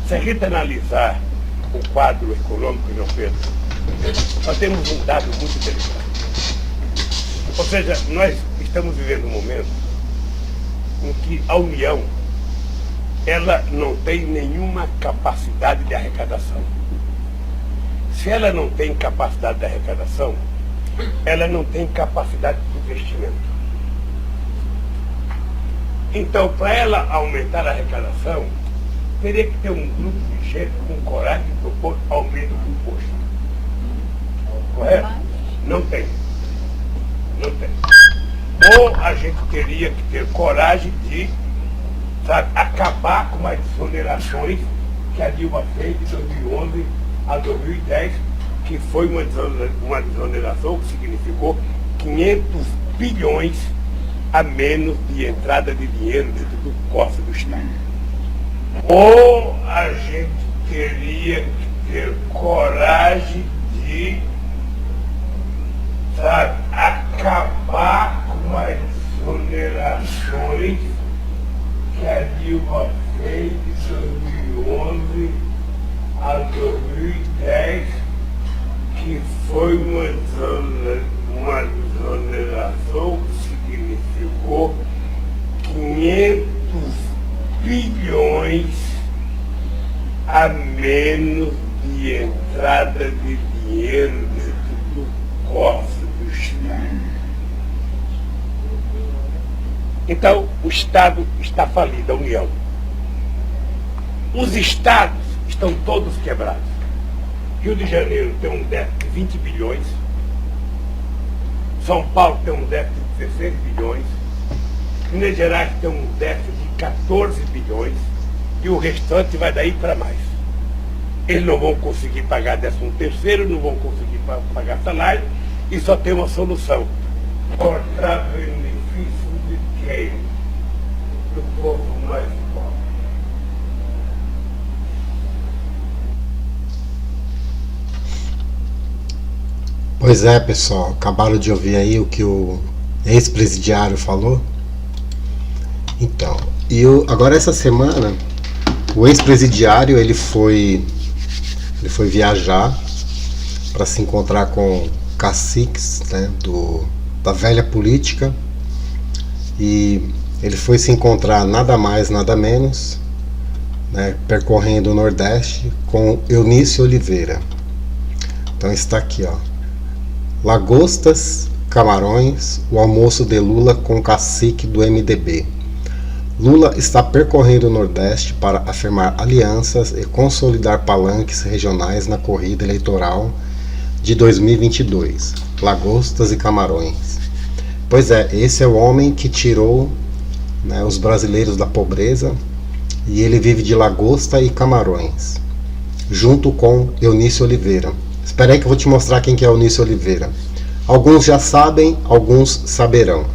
Se a gente analisar o quadro econômico, meu Pedro, nós temos um dado muito interessante. Ou seja, nós estamos vivendo um momento em que a União, ela não tem nenhuma capacidade de arrecadação. Se ela não tem capacidade de arrecadação, ela não tem capacidade de investimento. Então, para ela aumentar a arrecadação, teria que ter um grupo de gente com coragem de propor aumento do imposto. Correto? Não tem. Não tem. Ou a gente teria que ter coragem de, sabe, acabar com as desonerações que a Dilma fez de 2011 a 2010, que foi uma desoneração que significou 500 bilhões a menos de entrada de dinheiro dentro do cofre do Estado. Ou a gente teria que ter coragem de, sabe, acabar com as desonerações que a Dilma fez de 2011 a 2010, que foi uma desoneração que significou 500 bilhões a menos de entrada de dinheiro dentro do cofre do Estado. Então, o Estado está falido, a União. Os Estados estão todos quebrados. Rio de Janeiro tem um déficit de 20 bilhões. São Paulo tem um déficit de 16 bilhões. Minas Gerais tem um déficit de 14 bilhões. E o restante vai daí para mais. Eles não vão conseguir pagar 13º, não vão conseguir pagar salário. E só tem uma solução: cortar benefício de quem? Do povo mais pobre. Pois é, pessoal, acabaram de ouvir aí o que o ex-presidiário falou. Então, agora essa semana, o ex-presidiário ele foi viajar para se encontrar com caciques, né, da velha política, e ele foi se encontrar nada mais, nada menos, né, percorrendo o Nordeste com Eunício Oliveira. Então está aqui, ó. Lagostas, Camarões, o almoço de Lula com o cacique do MDB. Lula está percorrendo o Nordeste para afirmar alianças e consolidar palanques regionais na corrida eleitoral de 2022. Lagostas e Camarões. Pois é, esse é o homem que tirou, né, os brasileiros da pobreza, e ele vive de lagosta e camarões, junto com Eunício Oliveira. Espera aí que eu vou te mostrar quem que é Eunício Oliveira. Alguns já sabem, alguns saberão.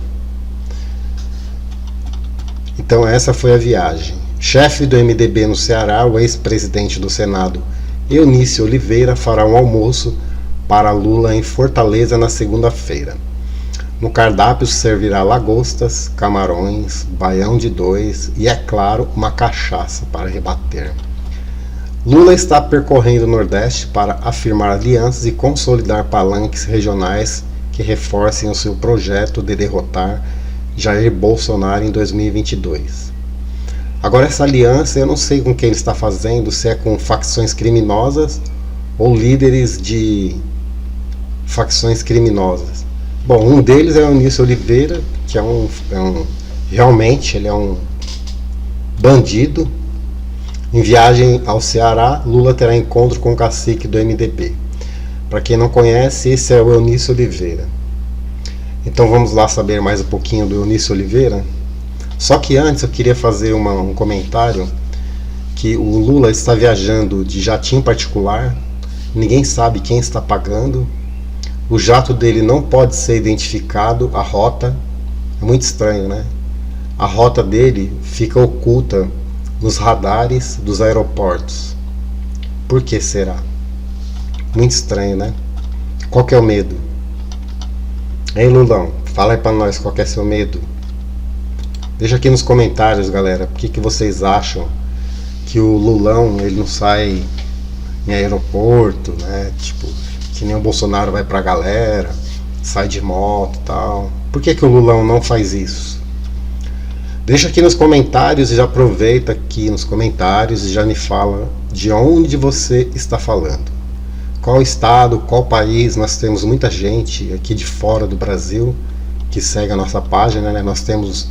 Então essa foi a viagem. Chefe do MDB no Ceará, o ex-presidente do Senado, Eunício Oliveira, fará um almoço para Lula em Fortaleza na segunda-feira. No cardápio servirá lagostas, camarões, baião de dois e, é claro, uma cachaça para rebater. Lula está percorrendo o Nordeste para afirmar alianças e consolidar palanques regionais que reforcem o seu projeto de derrotar Jair Bolsonaro em 2022. Agora, essa aliança eu não sei com quem ele está fazendo, se é com facções criminosas ou líderes de facções criminosas. Bom, um deles é o Eunício Oliveira, que realmente ele é um bandido. Em viagem ao Ceará, Lula terá encontro com o cacique do MDB. Para quem não conhece, esse é o Eunício Oliveira. Então vamos lá saber mais um pouquinho do Eunício Oliveira. Só que antes eu queria fazer um comentário, que o Lula está viajando de jatinho particular, ninguém sabe quem está pagando, o jato dele não pode ser identificado, a rota, é muito estranho, né? A rota dele fica oculta nos radares dos aeroportos. Por que será? Muito estranho, né? Qual que é o medo? Ei, Lulão, fala aí pra nós qual que é seu medo. Deixa aqui nos comentários, galera, o que vocês acham que o Lulão ele não sai em aeroporto, né? Tipo, que nem o Bolsonaro vai pra galera, sai de moto e tal. Por que o Lulão não faz isso? Deixa aqui nos comentários e já aproveita aqui nos comentários e já me fala de onde você está falando. Qual estado, qual país. Nós temos muita gente aqui de fora do Brasil que segue a nossa página, né? Nós temos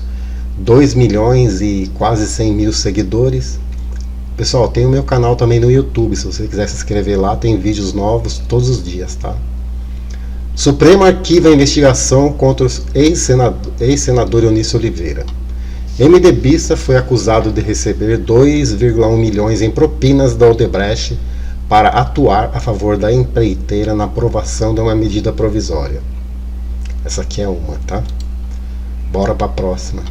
2 milhões e quase 100 mil seguidores. Pessoal, tem o meu canal também no YouTube, se você quiser se inscrever lá, tem vídeos novos todos os dias, tá? Supremo arquiva a investigação contra o ex-senador Eunício Oliveira. MDBista foi acusado de receber 2,1 milhões em propinas da Odebrecht para atuar a favor da empreiteira na aprovação de uma medida provisória. Essa aqui é uma, tá? Bora para a próxima.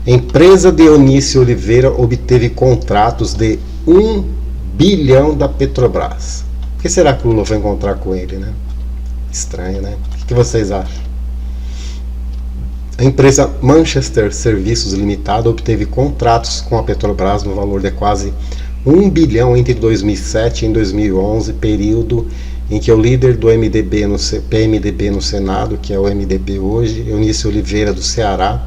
Empresa de Eunício Oliveira obteve contratos de 1 bilhão da Petrobras. Por que será que o Lula foi encontrar com ele, né? Estranho, né? O que vocês acham? A empresa Manchester Serviços Limitada obteve contratos com a Petrobras no valor de quase 1 bilhão entre 2007 e 2011, período em que o líder do PMDB no Senado, que é o MDB hoje, Eunício Oliveira do Ceará,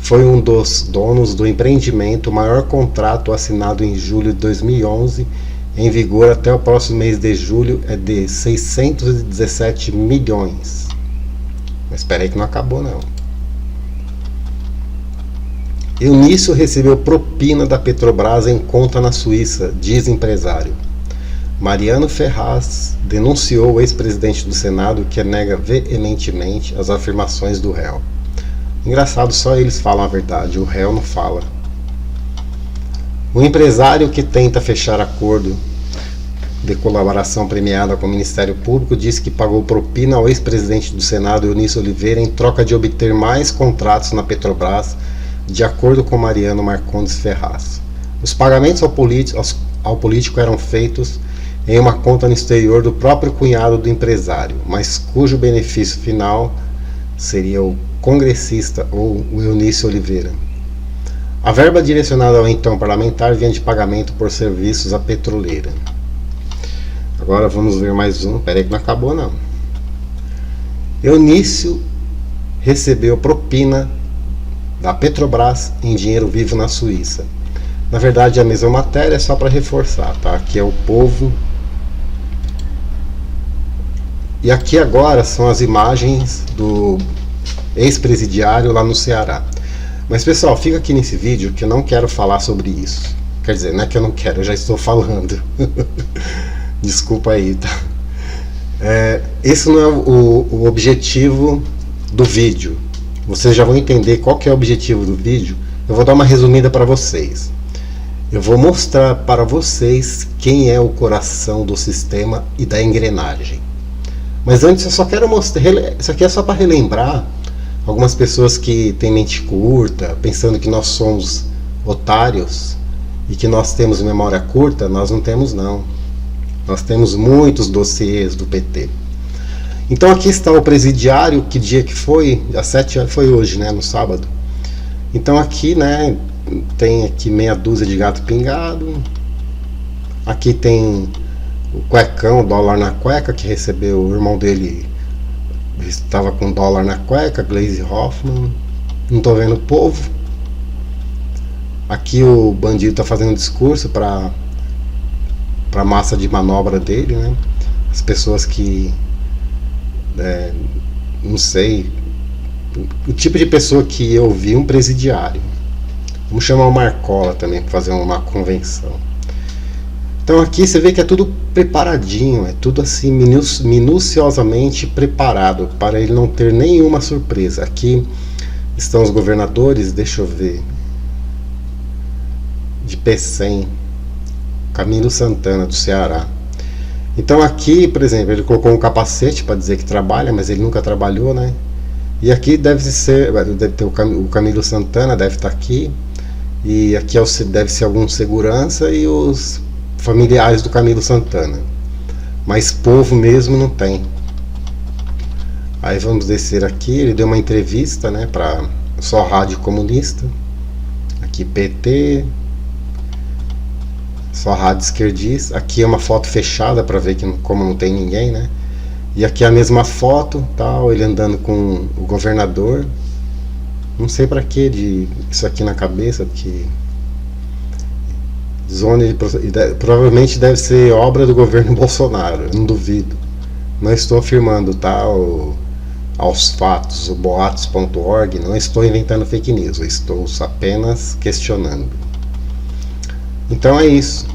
foi um dos donos do empreendimento. O maior contrato assinado em julho de 2011, em vigor até o próximo mês de julho, é de 617 milhões. Mas espera aí que não acabou não. Eunício recebeu propina da Petrobras em conta na Suíça, diz empresário. Mariano Ferraz denunciou o ex-presidente do Senado, que nega veementemente as afirmações do réu. Engraçado, só eles falam a verdade, o réu não fala. O empresário que tenta fechar acordo de colaboração premiada com o Ministério Público disse que pagou propina ao ex-presidente do Senado, Eunício Oliveira, em troca de obter mais contratos na Petrobras, de acordo com Mariano Marcondes Ferraz. Os pagamentos ao político eram feitos em uma conta no exterior do próprio cunhado do empresário, mas cujo benefício final seria o congressista ou o Eunício Oliveira. A verba direcionada ao então parlamentar vinha de pagamento por serviços à petroleira. Agora vamos ver mais um. Peraí que não acabou não. Eunício recebeu propina da Petrobras em dinheiro vivo na Suíça. Na verdade, a mesma matéria é só para reforçar, tá? Aqui é o Povo. E aqui agora são as imagens do ex-presidiário lá no Ceará. Mas pessoal, fica aqui nesse vídeo que eu não quero falar sobre isso. Quer dizer, não é que eu não quero, eu já estou falando. Desculpa aí, tá? Esse não é o objetivo do vídeo. Vocês já vão entender qual que é o objetivo do vídeo. Eu vou dar uma resumida para vocês. Eu vou mostrar para vocês quem é o coração do sistema e da engrenagem. Mas antes eu só quero mostrar, isso aqui é só para relembrar algumas pessoas que têm mente curta, pensando que nós somos otários e que nós temos memória curta. Nós não temos não. Nós temos muitos dossiês do PT. Então aqui está o presidiário, que dia que foi? Dia 7 foi hoje, né, no sábado. Então aqui, né, tem aqui meia dúzia de gato pingado. Aqui tem o cuecão, o dólar na cueca, que recebeu, o irmão dele estava com dólar na cueca, Gleisi Hoffmann. Não tô vendo o povo. Aqui o bandido está fazendo um discurso para a massa de manobra dele, né? As pessoas que não sei o tipo de pessoa que eu vi, um presidiário. Vamos chamar o Marcola também para fazer uma convenção. Então aqui você vê que é tudo preparadinho, é tudo assim minuciosamente preparado para ele não ter nenhuma surpresa. Aqui estão os governadores, deixa eu ver, de Pecém, Camilo Santana do Ceará. Então aqui, por exemplo, ele colocou um capacete para dizer que trabalha, mas ele nunca trabalhou, né? E aqui deve ter o Camilo Santana, deve estar aqui. E aqui deve ser algum segurança e os familiares do Camilo Santana. Mas povo mesmo não tem. Aí vamos descer aqui, ele deu uma entrevista, né, para só Rádio Comunista. Aqui PT. só rádio esquerdista. Aqui é uma foto fechada para ver que como não tem ninguém, né? E aqui é a mesma foto, tal, ele andando com o governador. Não sei para que de isso aqui na cabeça, porque provavelmente deve ser obra do governo Bolsonaro, eu não duvido. Não estou afirmando, tá? Aos fatos, o boatos.org, não estou inventando fake news, eu estou apenas questionando. Então é isso.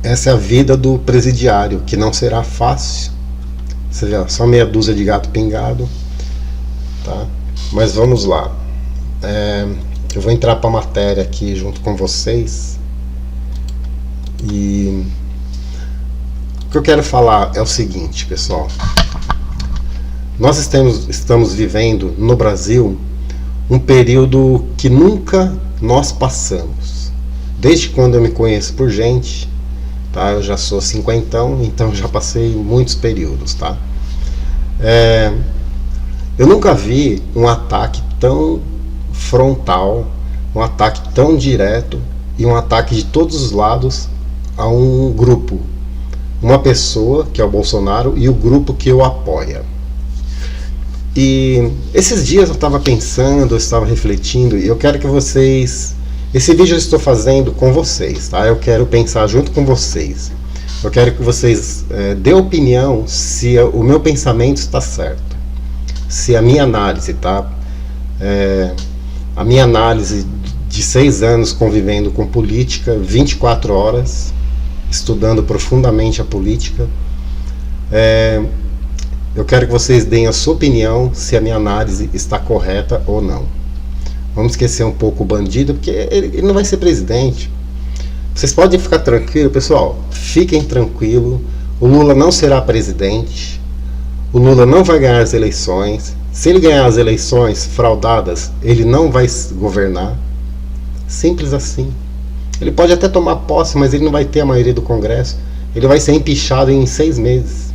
Essa é a vida do presidiário, que não será fácil. Você vê, só meia dúzia de gato pingado, tá? Mas vamos lá. Eu vou entrar para a matéria aqui junto com vocês. E o que eu quero falar é o seguinte, pessoal. Nós estamos vivendo no Brasil um período que nunca nós passamos. Desde quando eu me conheço por gente, tá? Eu já sou cinquentão, então já passei muitos períodos, tá? Eu nunca vi um ataque tão frontal, um ataque tão direto e um ataque de todos os lados a um grupo, uma pessoa, que é o Bolsonaro, e o grupo que o apoia. E esses dias eu estava pensando, eu estava refletindo, e eu quero que vocês... Esse vídeo eu estou fazendo com vocês, tá? Eu quero pensar junto com vocês. Eu quero que vocês dêem opinião se o meu pensamento está certo. Se a minha análise, tá? A minha análise de 6 anos convivendo com política, 24 horas, estudando profundamente a política. Eu quero que vocês deem a sua opinião se a minha análise está correta ou não. Vamos esquecer um pouco o bandido, porque ele não vai ser presidente. Vocês podem ficar tranquilos, pessoal. Fiquem tranquilos. O Lula não será presidente. O Lula não vai ganhar as eleições. Se ele ganhar as eleições fraudadas, ele não vai governar. Simples assim. Ele pode até tomar posse, mas ele não vai ter a maioria do Congresso. Ele vai ser empichado em 6 meses.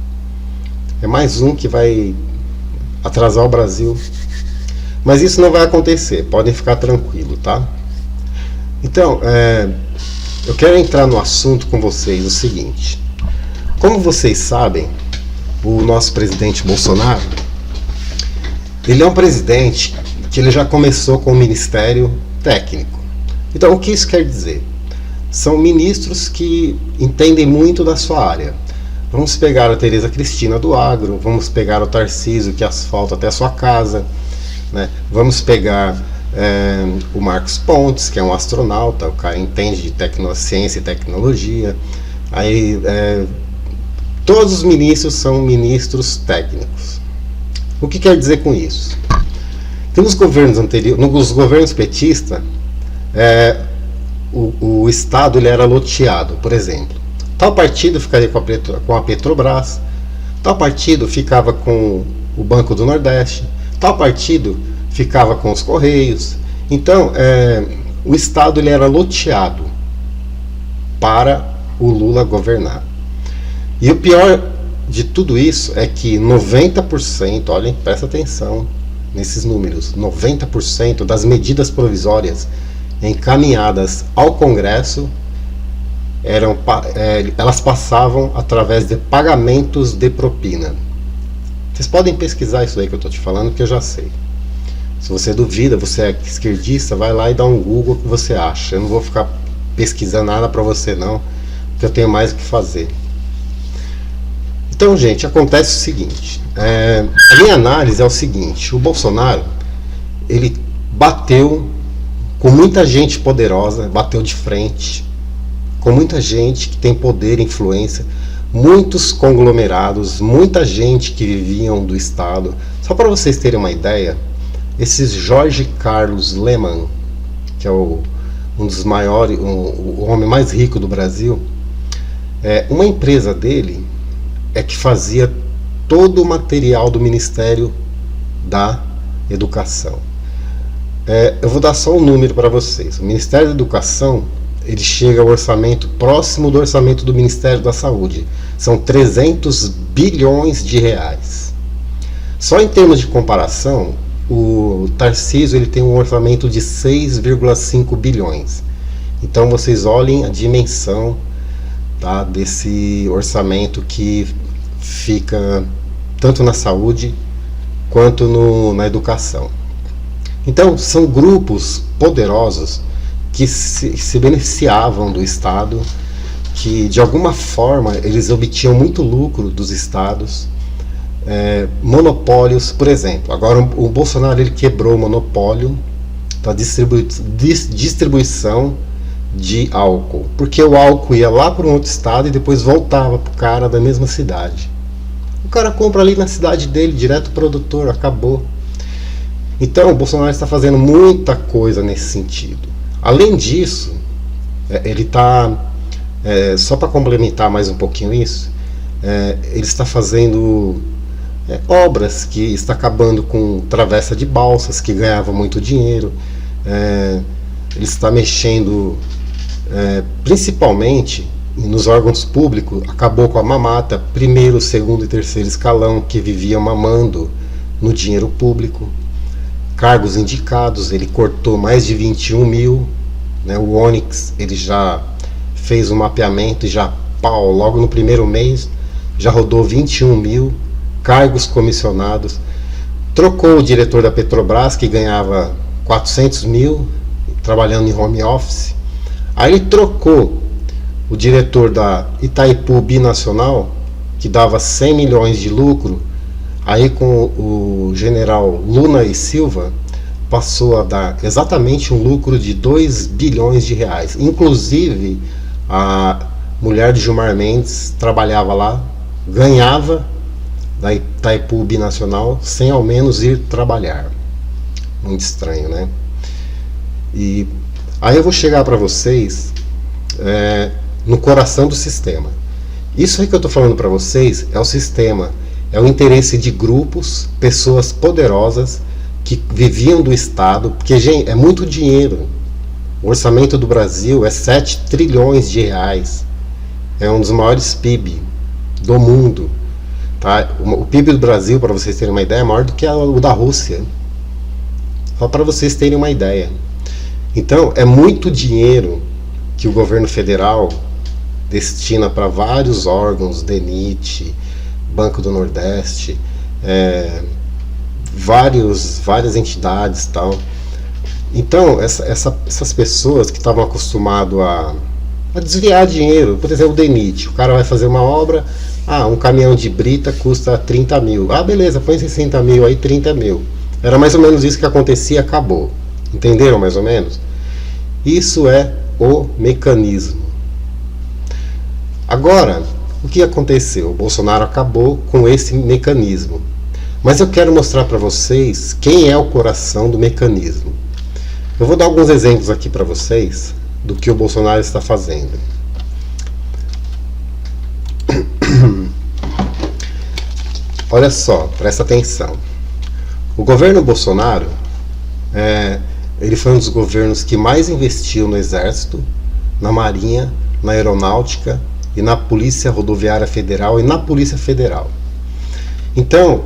É mais um que vai atrasar o Brasil. Mas isso não vai acontecer, podem ficar tranquilos, tá? Então, eu quero entrar no assunto com vocês o seguinte. Como vocês sabem, o nosso presidente Bolsonaro, ele é um presidente que ele já começou com o ministério técnico. Então, o que isso quer dizer? São ministros que entendem muito da sua área. Vamos pegar a Tereza Cristina do agro, vamos pegar o Tarcísio que asfalta até a sua casa, né? Vamos pegar o Marcos Pontes, que é um astronauta, o cara entende de ciência e tecnologia. Aí, todos os ministros são ministros técnicos. O que quer dizer com isso? Que nos governos anteriores, nos governos petistas, o Estado ele era loteado. Por exemplo, tal partido ficaria com a Petrobras, tal partido ficava com o Banco do Nordeste, tal partido ficava com os Correios. Então, o Estado ele era loteado para o Lula governar. E o pior de tudo isso é que 90%, olhem, presta atenção nesses números, 90% das medidas provisórias encaminhadas ao Congresso elas passavam através de pagamentos de propina. Vocês podem pesquisar isso aí que eu estou te falando, que eu já sei. Se você duvida, você é esquerdista, vai lá e dá um Google que você acha. Eu não vou ficar pesquisando nada para você não, porque eu tenho mais o que fazer. Então, gente, acontece o seguinte. A minha análise é o seguinte. O Bolsonaro, ele bateu com muita gente poderosa, bateu de frente, com muita gente que tem poder e influência, muitos conglomerados, muita gente que viviam do Estado. Só para vocês terem uma ideia, esses Jorge Carlos Lemann, que é um dos maiores, o homem mais rico do Brasil, uma empresa dele que fazia todo o material do Ministério da Educação. Eu vou dar só um número para vocês. O Ministério da Educação, ele chega ao orçamento próximo do orçamento do Ministério da Saúde. São 300 bilhões de reais. Só em termos de comparação, o Tarcísio ele tem um orçamento de 6,5 bilhões. Então vocês olhem a dimensão, tá, desse orçamento que fica tanto na saúde quanto na educação. Então são grupos poderosos que se beneficiavam do Estado, que de alguma forma eles obtinham muito lucro dos estados, monopólios, por exemplo. Agora o Bolsonaro ele quebrou o monopólio da distribuição de álcool, porque o álcool ia lá para um outro estado e depois voltava para o cara da mesma cidade. O cara compra ali na cidade dele, direto do produtor, acabou. Então o Bolsonaro está fazendo muita coisa nesse sentido. Além disso, ele está, só para complementar mais um pouquinho isso, ele está fazendo obras que está acabando com travessa de balsas, que ganhava muito dinheiro. Ele está mexendo principalmente nos órgãos públicos, acabou com a mamata, primeiro, segundo e terceiro escalão, que vivia mamando no dinheiro público. Cargos indicados, ele cortou mais de 21 mil, né? O Onyx, ele já fez um mapeamento e já, logo no primeiro mês, já rodou 21 mil cargos comissionados. Trocou o diretor da Petrobras, que ganhava 400 mil, trabalhando em home office. Aí ele trocou o diretor da Itaipu Binacional, que dava 100 milhões de lucro. Aí com o general Luna e Silva, passou a dar exatamente um lucro de 2 bilhões de reais. Inclusive, a mulher de Gilmar Mendes trabalhava lá, ganhava da Itaipu Binacional, sem ao menos ir trabalhar. Muito estranho, né? E aí eu vou chegar para vocês no coração do sistema. Isso aí que eu estou falando para vocês é o sistema. É o interesse de grupos, pessoas poderosas que viviam do Estado, porque, gente, é muito dinheiro. O orçamento do Brasil é 7 trilhões de reais. É um dos maiores PIB do mundo. Tá? O PIB do Brasil, para vocês terem uma ideia, é maior do que o da Rússia. Só para vocês terem uma ideia. Então, é muito dinheiro que o governo federal destina para vários órgãos, DENIT, Banco do Nordeste, várias entidades e tal. Então, essas pessoas que estavam acostumadas a desviar dinheiro, por exemplo, o DENIT, o cara vai fazer uma obra, um caminhão de brita custa 30 mil. Beleza, põe 60 mil aí, 30 mil. Era mais ou menos isso que acontecia, acabou. Entenderam mais ou menos? Isso é o mecanismo. Agora, o que aconteceu? O Bolsonaro acabou com esse mecanismo. Mas eu quero mostrar para vocês quem é o coração do mecanismo. Eu vou dar alguns exemplos aqui para vocês do que o Bolsonaro está fazendo. Olha só, presta atenção. O governo Bolsonaro, ele foi um dos governos que mais investiu no Exército, na Marinha, na Aeronáutica e na Polícia Rodoviária Federal e na Polícia Federal. Então,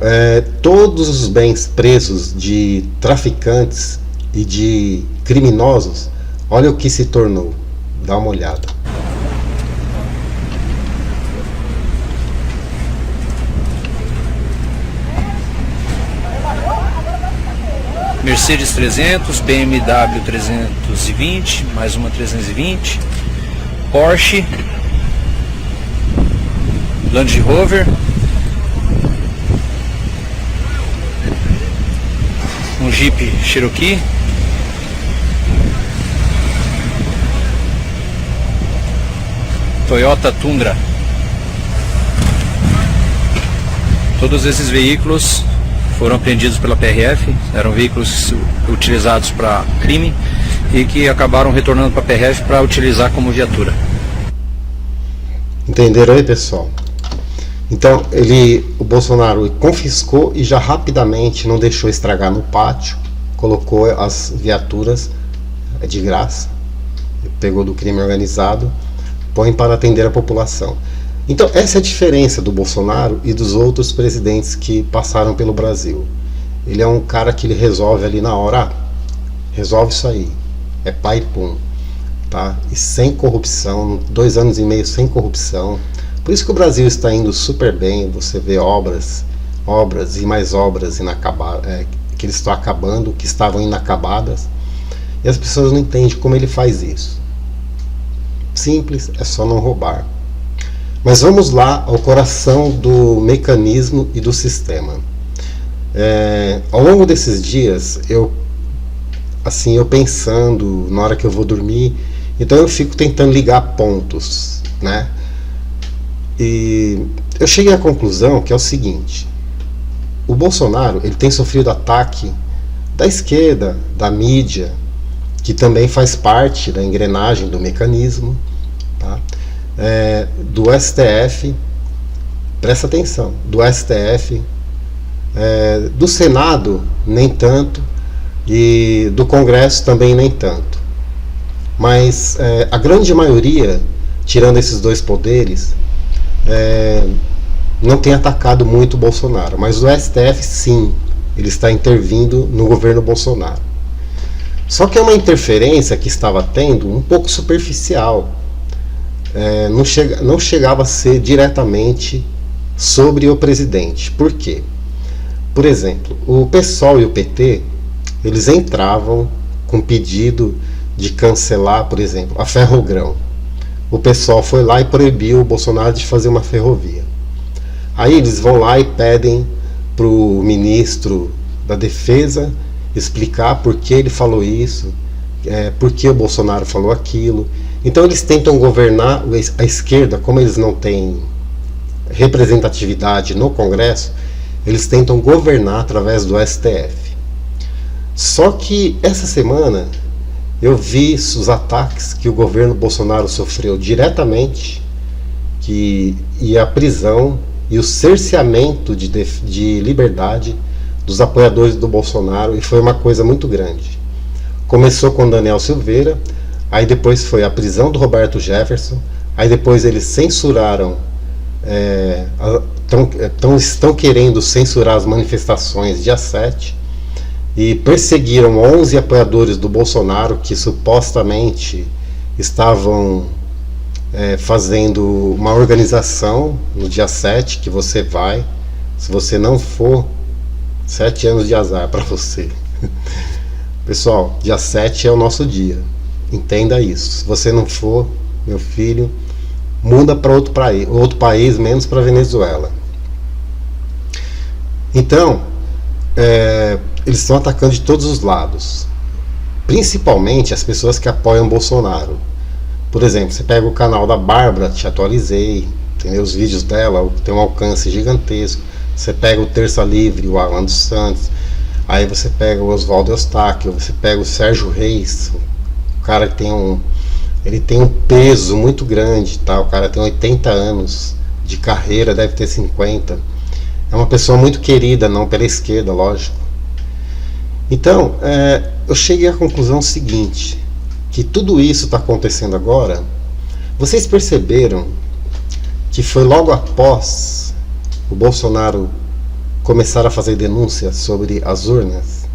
todos os bens presos de traficantes e de criminosos, olha o que se tornou. Dá uma olhada. Mercedes 300, BMW 320, mais uma 320, Porsche, Land Rover, um Jeep Cherokee, Toyota Tundra. Todos esses veículos foram apreendidos pela PRF, eram veículos utilizados para crime e que acabaram retornando para a PRF para utilizar como viatura. Entenderam aí, pessoal? Então, o Bolsonaro confiscou e já rapidamente não deixou estragar no pátio, colocou as viaturas de graça, pegou do crime organizado, põe para atender a população. Então, essa é a diferença do Bolsonaro e dos outros presidentes que passaram pelo Brasil. Ele é um cara que ele resolve ali na hora, resolve isso aí, é pai e pum. tá? E sem corrupção, 2 anos e meio sem corrupção. Por isso que o Brasil está indo super bem. Você vê obras e mais obras inacabadas, que eles estão acabando, que estavam inacabadas. E as pessoas não entendem como ele faz isso. Simples, é só não roubar. Mas vamos lá ao coração do mecanismo e do sistema. Ao longo desses dias, eu pensando na hora que eu vou dormir, então eu fico tentando ligar pontos, né? E eu cheguei à conclusão que é o seguinte: o Bolsonaro, ele tem sofrido ataque da esquerda, da mídia, que também faz parte da engrenagem do mecanismo, tá? Do STF, presta atenção, do STF, do Senado nem tanto, e do Congresso também nem tanto. Mas a grande maioria, tirando esses 2 poderes, não tem atacado muito o Bolsonaro. Mas o STF, sim, ele está intervindo no governo Bolsonaro. Só que é uma interferência que estava tendo um pouco superficial. Não chegava a ser diretamente sobre o presidente. Por quê? Por exemplo, o PSOL e o PT, eles entravam com pedido de cancelar, por exemplo, a Ferrogrão. O PSOL foi lá e proibiu o Bolsonaro de fazer uma ferrovia. Aí eles vão lá e pedem para o ministro da Defesa explicar por que ele falou isso, por que o Bolsonaro falou aquilo. Então eles tentam governar a esquerda, como eles não têm representatividade no Congresso, eles tentam governar através do STF. Só que essa semana eu vi os ataques que o governo Bolsonaro sofreu diretamente, e a prisão e o cerceamento de liberdade dos apoiadores do Bolsonaro, e foi uma coisa muito grande. Começou com Daniel Silveira, aí depois foi a prisão do Roberto Jefferson, aí depois eles censuraram, estão querendo censurar as manifestações dia 7, e perseguiram 11 apoiadores do Bolsonaro que supostamente estavam fazendo uma organização no dia 7, que você vai, se você não for, 7 anos de azar para você. Pessoal, dia 7 é o nosso dia, entenda isso. Se você não for, meu filho, muda para outro país, menos para Venezuela. Então, eles estão atacando de todos os lados, principalmente as pessoas que apoiam Bolsonaro. Por exemplo, você pega o canal da Bárbara, te atualizei, entendeu? Os vídeos dela tem um alcance gigantesco. Você pega o Terça Livre, o Alan dos Santos, aí você pega o Oswaldo Eustáquio, você pega o Sérgio Reis, o cara que ele tem um peso muito grande, tá? O cara tem 80 anos de carreira, deve ter 50. É uma pessoa muito querida, não pela esquerda, lógico. Então, eu cheguei à conclusão seguinte, que tudo isso está acontecendo agora. Vocês perceberam que foi logo após o Bolsonaro começar a fazer denúncias sobre as urnas?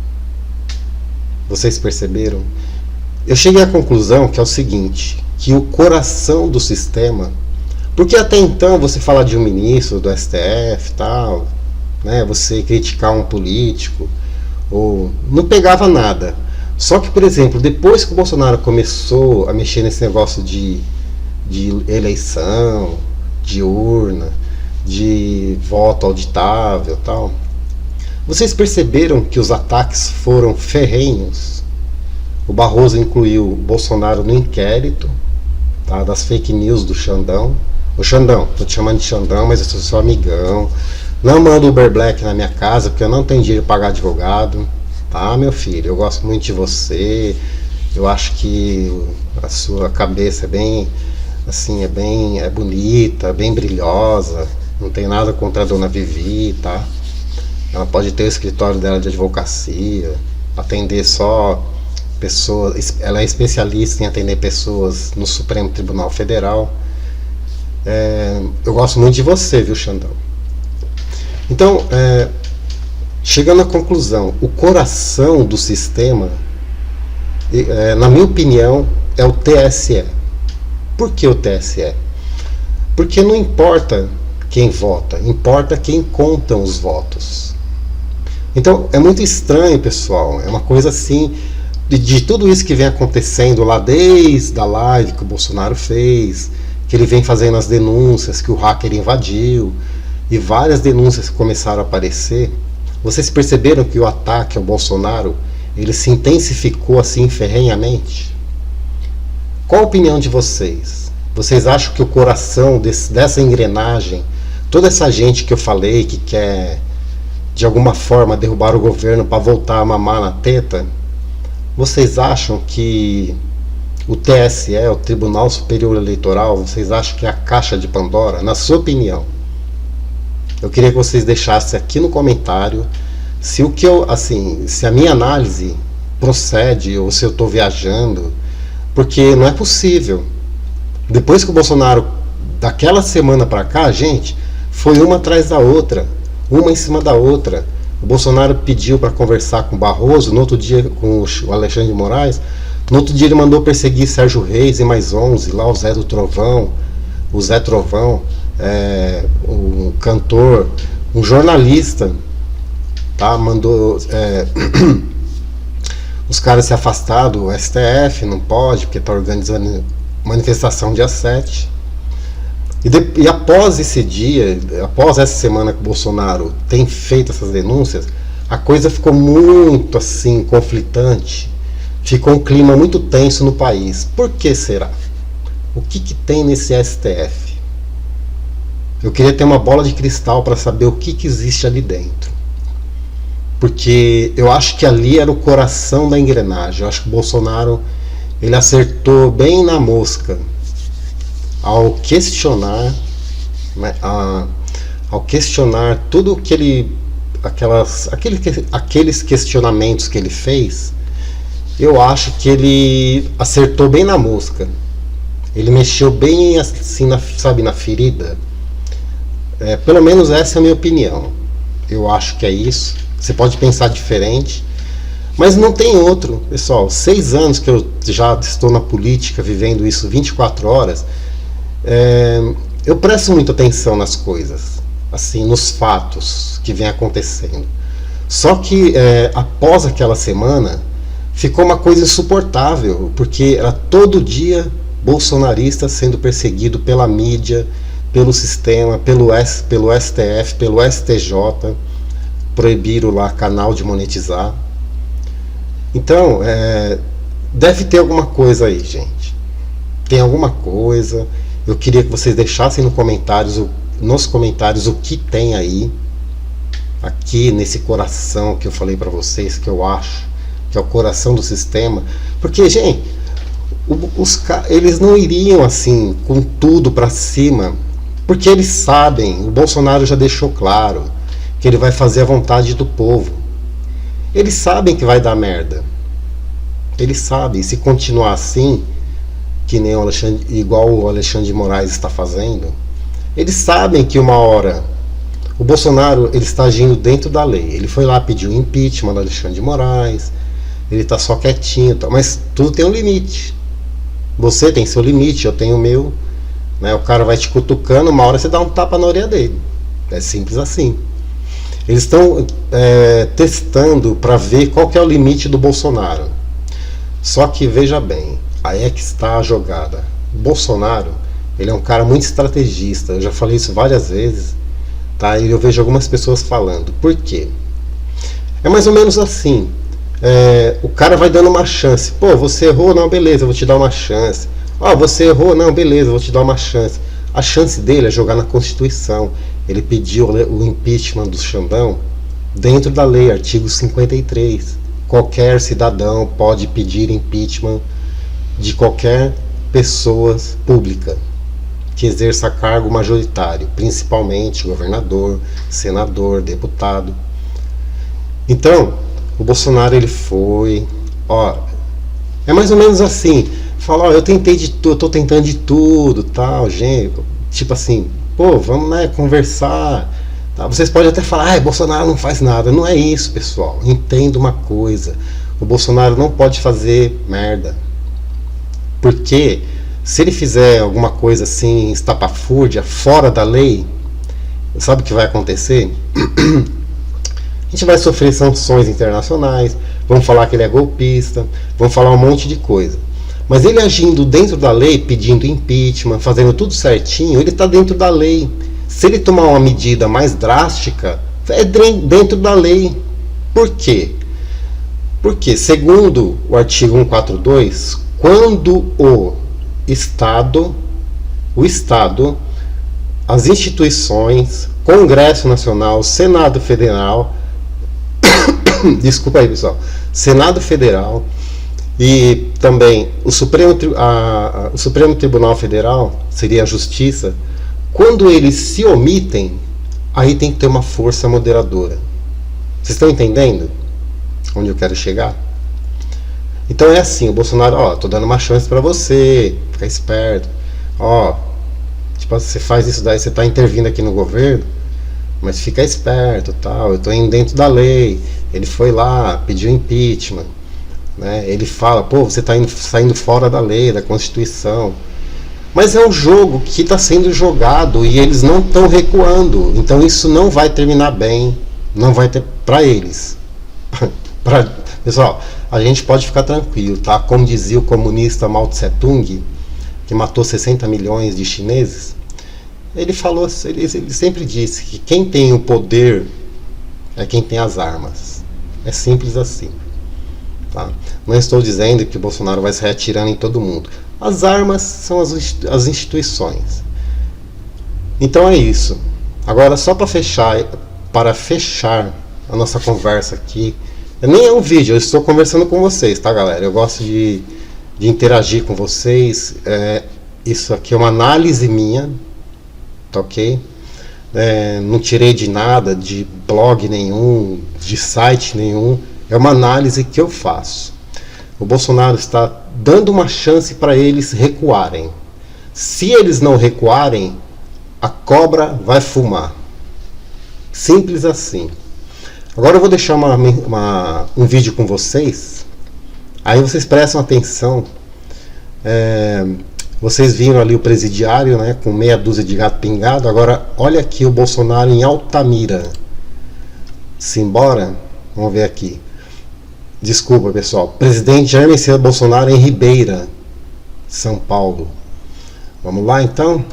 Vocês perceberam? Eu cheguei à conclusão que é o seguinte, que o coração do sistema, porque até então você fala de um ministro do STF, tal, né, você criticar um político, ou não pegava nada. Só que, por exemplo, depois que o Bolsonaro começou a mexer nesse negócio de eleição, de urna, de voto auditável e tal, vocês perceberam que os ataques foram ferrenhos? O Barroso incluiu o Bolsonaro no inquérito, tá, das fake news do Xandão. Ô Xandão, tô te chamando de Xandão, mas eu sou seu amigão. Não manda Uber Black na minha casa, porque eu não tenho dinheiro para pagar advogado. Tá, meu filho, eu gosto muito de você. Eu acho que a sua cabeça é bem, assim, é bonita, bem brilhosa. Não tem nada contra a dona Vivi, tá? Ela pode ter o escritório dela de advocacia, atender só pessoas. Ela é especialista em atender pessoas no Supremo Tribunal Federal. Eu gosto muito de você, viu, Xandão? Então, chegando à conclusão, o coração do sistema, na minha opinião, é o TSE. Por que o TSE? Porque não importa quem vota, importa quem conta os votos. Então é muito estranho, pessoal, é uma coisa assim, de tudo isso que vem acontecendo lá desde a live que o Bolsonaro fez, que ele vem fazendo as denúncias, que o hacker invadiu, e várias denúncias começaram a aparecer. Vocês perceberam que o ataque ao Bolsonaro, ele se intensificou assim ferrenhamente? Qual a opinião de vocês? Vocês acham que o coração dessa engrenagem, toda essa gente que eu falei que quer de alguma forma derrubar o governo para voltar a mamar na teta, vocês acham que o TSE, o Tribunal Superior Eleitoral, vocês acham que é a caixa de Pandora? Na sua opinião, eu queria que vocês deixassem aqui no comentário se o que se a minha análise procede ou se eu estou viajando, porque não é possível. Depois que o Bolsonaro, daquela semana para cá, gente, foi uma atrás da outra, uma em cima da outra. O Bolsonaro pediu para conversar com o Barroso, no outro dia com o Alexandre de Moraes, no outro dia ele mandou perseguir Sérgio Reis e mais 11, lá o Zé Trovão, um cantor, um jornalista, tá? Mandou os caras se afastar do STF, não pode, porque está organizando manifestação dia 7. E após esse dia, após essa semana que o Bolsonaro tem feito essas denúncias, a coisa ficou muito assim, conflitante. Ficou um clima muito tenso no país. Por que será? O que tem nesse STF? Eu queria ter uma bola de cristal para saber o que existe ali dentro. Porque eu acho que ali era o coração da engrenagem. Eu acho que o Bolsonaro, ele acertou bem na mosca ao questionar, né, ao questionar tudo que aqueles questionamentos que ele fez. Eu acho que ele acertou bem na mosca. Ele mexeu bem assim na ferida. Pelo menos essa é a minha opinião. Eu acho que é isso. Você pode pensar diferente, mas não tem outro, pessoal. 6 anos que eu já estou na política, vivendo isso 24 horas, eu presto muita atenção nas coisas, assim, nos fatos que vem acontecendo. Só que após aquela semana, ficou uma coisa insuportável, porque era todo dia bolsonarista sendo perseguido pela mídia, pelo sistema, pelo STF, pelo STJ, proibiram lá canal de monetizar. Então, deve ter alguma coisa aí, gente. Tem alguma coisa. Eu queria que vocês deixassem nos comentários o que tem aí, aqui nesse coração que eu falei para vocês, que eu acho que é o coração do sistema. Porque, gente, eles não iriam assim com tudo para cima, porque eles sabem, o Bolsonaro já deixou claro que ele vai fazer a vontade do povo. Eles sabem que vai dar merda. Eles sabem, se continuar assim, que nem igual o Alexandre de Moraes está fazendo, eles sabem que uma hora o Bolsonaro, ele está agindo dentro da lei. Ele foi lá pedir o impeachment do Alexandre de Moraes, ele está só quietinho, mas tudo tem um limite. Você tem seu limite, eu tenho o meu, né? O cara vai te cutucando, uma hora você dá um tapa na orelha dele. É simples assim. Eles estão testando para ver qual que é o limite do Bolsonaro. Só que veja bem, aí é que está a jogada. O Bolsonaro, ele é um cara muito estrategista. Eu já falei isso várias vezes, tá? E eu vejo algumas pessoas falando. Por quê? É mais ou menos assim. O cara vai dando uma chance. Pô, você errou? Não, beleza, eu vou te dar uma chance. Você errou? Não, beleza, eu vou te dar uma chance. A chance dele é jogar na Constituição. Ele pediu o impeachment do Xandão dentro da lei, artigo 53. Qualquer cidadão pode pedir impeachment de qualquer pessoa pública que exerça cargo majoritário, principalmente governador, senador, deputado. Então, o Bolsonaro, ele foi, é mais ou menos assim, fala, eu tentei de tudo, eu tô tentando de tudo, tal, gente, tipo assim, vamos, né, conversar, tá? Vocês podem até falar, Bolsonaro não faz nada. Não é isso, pessoal. Entenda uma coisa, o Bolsonaro não pode fazer merda. Porque se ele fizer alguma coisa assim, estapafúrdia, fora da lei, sabe o que vai acontecer? A gente vai sofrer sanções internacionais, vão falar que ele é golpista, vão falar um monte de coisa. Mas ele agindo dentro da lei, pedindo impeachment, fazendo tudo certinho, ele está dentro da lei. Se ele tomar uma medida mais drástica, é dentro da lei. Por quê? Porque, segundo o artigo 142, quando o Estado, as instituições, Congresso Nacional, Senado Federal, desculpa aí, pessoal, Senado Federal e também o Supremo Tribunal Federal, seria a Justiça, quando eles se omitem, aí tem que ter uma força moderadora. Vocês estão entendendo onde eu quero chegar? Então é assim, o Bolsonaro, tô dando uma chance para você, fica esperto. Tipo, você faz isso daí, você tá intervindo aqui no governo, mas fica esperto, tal. Eu tô indo dentro da lei. Ele foi lá, pediu impeachment, né? Ele fala, você tá saindo fora da lei, da Constituição. Mas é um jogo que está sendo jogado e eles não estão recuando. Então isso não vai terminar bem, não vai ter para eles. Pessoal, a gente pode ficar tranquilo, tá? Como dizia o comunista Mao Tse Tung, que matou 60 milhões de chineses, ele falou, ele sempre disse que quem tem o poder é quem tem as armas. É simples assim, tá? Não estou dizendo que o Bolsonaro vai sair atirando em todo mundo. As armas são as instituições. Então é isso. Agora, só para fechar a nossa conversa aqui, nem é um vídeo, eu estou conversando com vocês, tá, galera? Eu gosto de interagir com vocês. Isso aqui é uma análise minha, tá ok? Não tirei de nada, de blog nenhum, de site nenhum. É uma análise que eu faço. O Bolsonaro está dando uma chance para eles recuarem. Se eles não recuarem, a cobra vai fumar. Simples assim. Agora eu vou deixar um vídeo com vocês. Aí vocês prestam atenção. Vocês viram ali o presidiário, né, com meia dúzia de gato pingado. Agora olha aqui o Bolsonaro em Altamira. Simbora? Vamos ver aqui. Desculpa, pessoal. Presidente Jair Messias Bolsonaro em Ribeira, São Paulo. Vamos lá, então?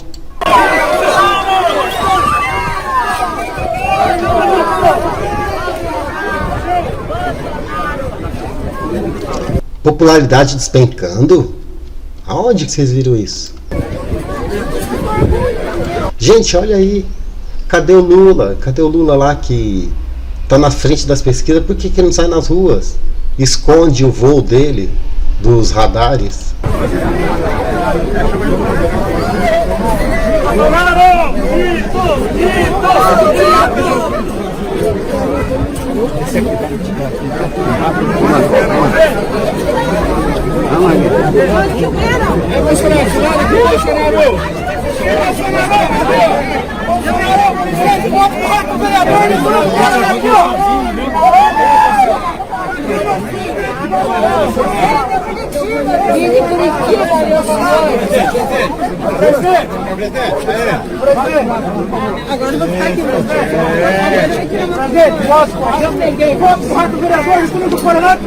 Popularidade despencando? Aonde que vocês viram isso? Gente, olha aí. Cadê o Lula? Cadê o Lula lá que tá na frente das pesquisas? Por que ele não sai nas ruas? Esconde o voo dele dos radares. Agora eu vou ficar aqui. Eu peguei. Voto do Rato Vereador, Estúdio do Paraná.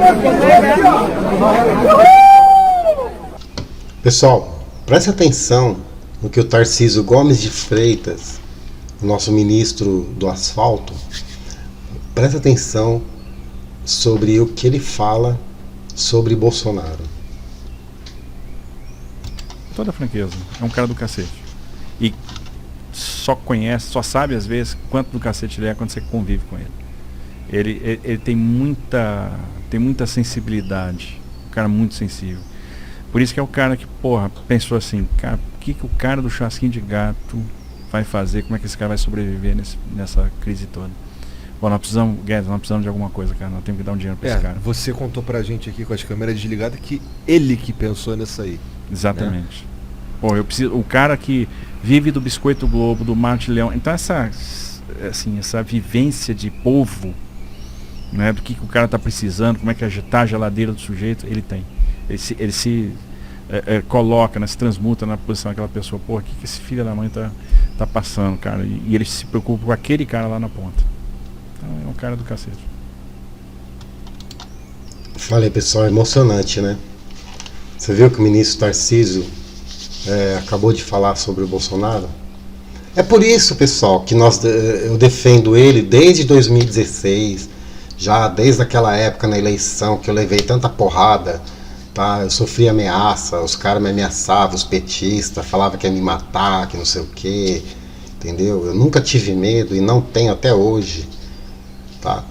Pessoal, preste atenção no que o Tarcísio Gomes de Freitas, o nosso ministro do asfalto, preste atenção sobre o que ele fala sobre Bolsonaro. Toda franqueza, é um cara do cacete. E só conhece, só sabe às vezes quanto do cacete ele é quando você convive com ele. Ele tem muita sensibilidade, um cara muito sensível. Por isso que é o cara que, pensou assim, cara, o que o cara do chasquinho de gato vai fazer, como é que esse cara vai sobreviver nessa crise toda? Bom, nós precisamos de alguma coisa, cara, nós temos que dar um dinheiro pra esse cara. Você contou pra gente aqui com as câmeras desligadas que ele que pensou nisso aí. Exatamente. Né? O cara que vive do Biscoito Globo, do Marte Leão, então essa vivência de povo, né, do que o cara tá precisando, como é que agitar a geladeira do sujeito, ele tem. Ele se coloca, né, se transmuta na posição daquela pessoa. Pô, o que esse filho da mãe tá passando, cara? E ele se preocupa com aquele cara lá na ponta. Então é um cara do cacete. Falei, pessoal, é emocionante, né? Você viu que o ministro Tarcísio acabou de falar sobre o Bolsonaro? É por isso, pessoal, que eu defendo ele desde 2016, já desde aquela época na eleição que eu levei tanta porrada, tá? Eu sofri ameaça, os caras me ameaçavam, os petistas, falavam que ia me matar, que não sei o quê, entendeu? Eu nunca tive medo e não tenho até hoje, tá?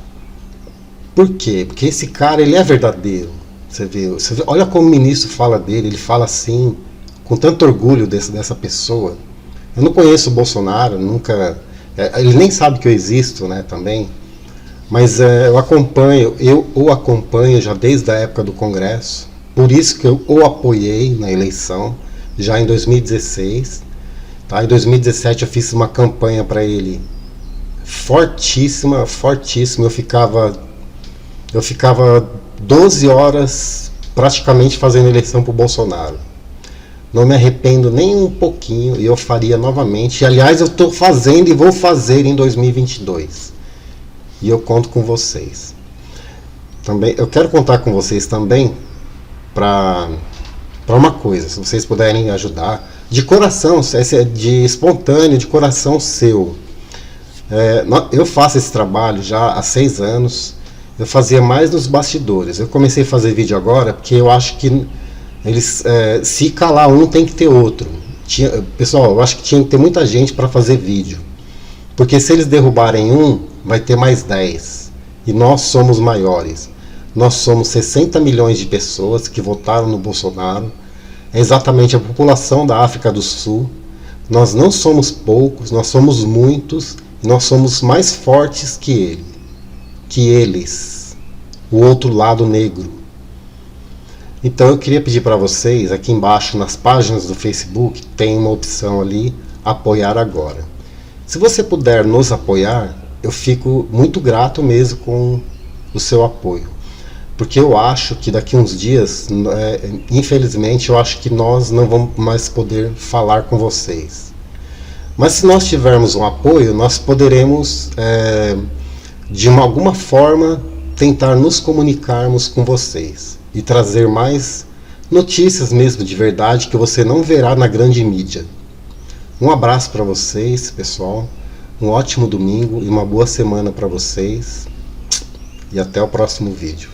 Por quê? Porque esse cara, ele é verdadeiro. Você vê, olha como o ministro fala dele, ele fala assim, com tanto orgulho dessa pessoa. Eu não conheço o Bolsonaro, nunca. Ele nem sabe que eu existo, né, também. Mas eu o acompanho já desde a época do Congresso. Por isso que eu o apoiei na eleição, já em 2016. Tá? Em 2017 eu fiz uma campanha para ele fortíssima, fortíssima. Eu ficava 12 horas praticamente fazendo eleição para o Bolsonaro. Não me arrependo nem um pouquinho e eu faria novamente. E, aliás, eu estou fazendo e vou fazer em 2022. E eu conto com vocês. Também, eu quero contar com vocês também para uma coisa, se vocês puderem ajudar. De coração, de espontâneo, de coração seu. Eu faço esse trabalho já há 6 anos. Eu fazia mais nos bastidores. Eu comecei a fazer vídeo agora porque eu acho que se calar um, tem que ter outro. Pessoal, eu acho que tinha que ter muita gente para fazer vídeo. Porque se eles derrubarem um, vai ter mais 10. E nós somos maiores. Nós somos 60 milhões de pessoas que votaram no Bolsonaro. É exatamente a população da África do Sul. Nós não somos poucos, nós somos muitos. E nós somos mais fortes que eles. O outro lado negro. Então eu queria pedir para vocês, aqui embaixo nas páginas do Facebook, tem uma opção ali, apoiar agora. Se você puder nos apoiar, eu fico muito grato mesmo com o seu apoio. Porque eu acho que daqui uns dias, infelizmente, eu acho que nós não vamos mais poder falar com vocês. Mas se nós tivermos um apoio, nós poderemos, de alguma forma, tentar nos comunicarmos com vocês. E trazer mais notícias mesmo de verdade que você não verá na grande mídia. Um abraço para vocês, pessoal. Um ótimo domingo e uma boa semana para vocês. E até o próximo vídeo.